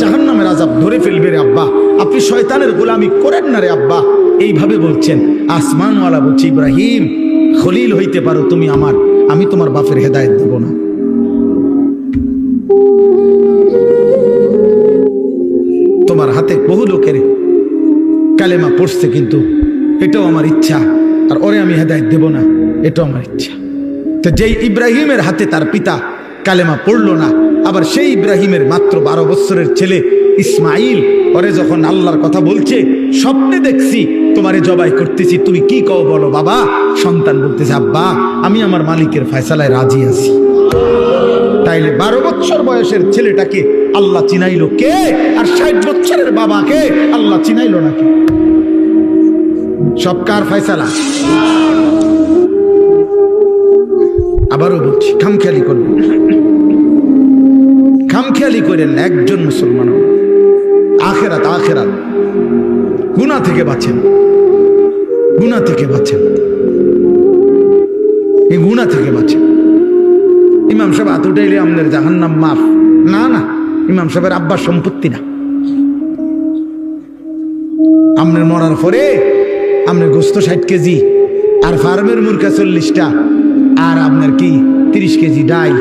জাহান্নামের আযাব ধরে ফেলবে রে আব্বা, আপনি শয়তানের গোলামি করেন না রে আব্বা। এইভাবে বলছেন। আসমানওয়ালা বলছে, ইব্রাহিম খলিল হইতে পারো তুমি আমার, আমি তোমার বাপের হেদায়েত দেব না। তোমার হাতে বহু লোকের কালেমা পড়ছে, কিন্তু এটাও আমার ইচ্ছা, আর ওরে আমি হেদায়েত দেব না, এটাও আমার ইচ্ছা। তো যেই ইব্রাহিমের হাতে তার পিতা কালেমা পড়লো না, আবার সেই ইব্রাহিমের মাত্র 12 বছরের ছেলে ইসমাইল ওরে যখন আল্লাহর কথা বলছে, স্বপ্নে দেখছি তোমারে জবাই করতেছি, তুমি কি কও বলো বাবা। সন্তান বলতেছে, আব্বা আমি আমার মালিকের ফয়সালায় রাজি আছি। তাইলে 12 বছর বয়সের ছেলেটাকে আল্লাহ চিনাইলো কে, আর 60 বছরের বাবাকে আল্লাহ চিনাইলো নাকি? সব কার ফয়সালা? আবারও বলছি, খামখেয়ালি করবেন, খামখেয়ালি করেন। একজন মুসলমান আখেরাত আখেরাত গুনাহ থেকে বাঁচেন, গুনাহ থেকে বাঁচেন, এই গুনাহ থেকে বাঁচেন। ইমাম সাহেব হাত উঠাইলে আমাদের জাহান্নাম মাফ না, না ইমাম সাহেবের আব্বার সম্পত্তি না। আপনার মরার পরে আপনার গোস্ত 60 কেজি, আর ফার্মের মুরগা 40টা, আর আপনার কি 30 কেজি ডাই,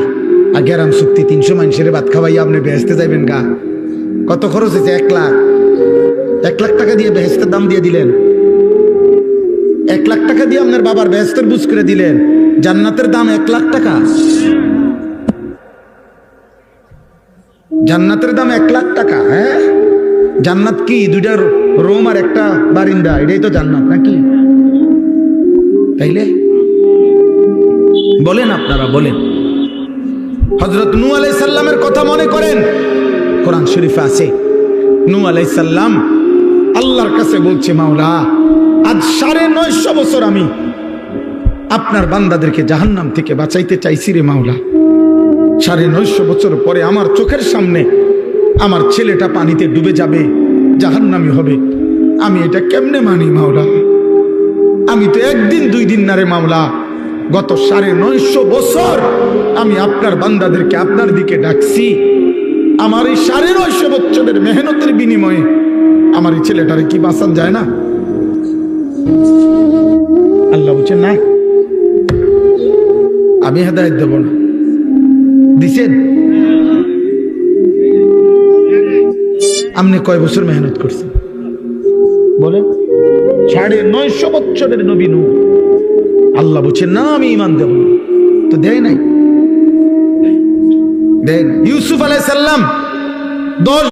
আর গ্যারাম চুক্তি 300 মানুষের ভাত খাওয়াই আপনি বেহেস্তে যাইবেন গা। কত খরচ হয়েছে? 1 লাখ। 1 লাখ টাকা দিয়ে বেহেস্তের দাম দিয়ে দিলেন। 1 লাখ টাকা দিয়ে আপনার বাবার বেহেস্তের বুঝ করে দিলেন। জান্নাতের দাম 1 লাখ টাকা। জান্নাতের দাম 1 লাখ টাকা। হ্যাঁ, জান্নাত কি 2টা রুম আর একটা বারিন্দা, এটাই তো জান্নাত নাকি? তাইলে বলেন, আপনারা বলেন। হযরত নূহ আলাইহিস সালামের কথা মনে করেন, কোরআন শরীফে আছে। নূহ আলাইহিস সালাম আল্লাহর কাছে বলছে, মাওলা আজ 950 বছর আমি আপনার বান্দাদেরকে জাহান্নাম থেকে বাঁচাইতে চাইছি রে মাওলা। 950 বছর পরে আমার চোখের সামনে আমার ছেলেটা পানিতে ডুবে যাবে, জাহান্নামী হবে, আমি এটা কেমনে মানি মাওলা? আমি তো একদিন 2 দিন না রে মাওলা, গত 950 বছর আমি আপনার বান্দাদেরকে আপনার দিকে ডাকছি। আমার এই 950 বছরের মেহনতের বিনিময়ে আমার এই ছেলেটারে কি বাঁচান যায় না? আল্লাহ বলছেন, না আমি হেদায়েত দেব না। দিছেন? আপনি কয় বছর মেহনত করছেন বলেন? 950 বছরের নবী নূহ। আল্লাহ বলছেন, না আমি ঈমান দেব না। তো দেয় নাই। ইউসুফ আলাইহিস সালাম 10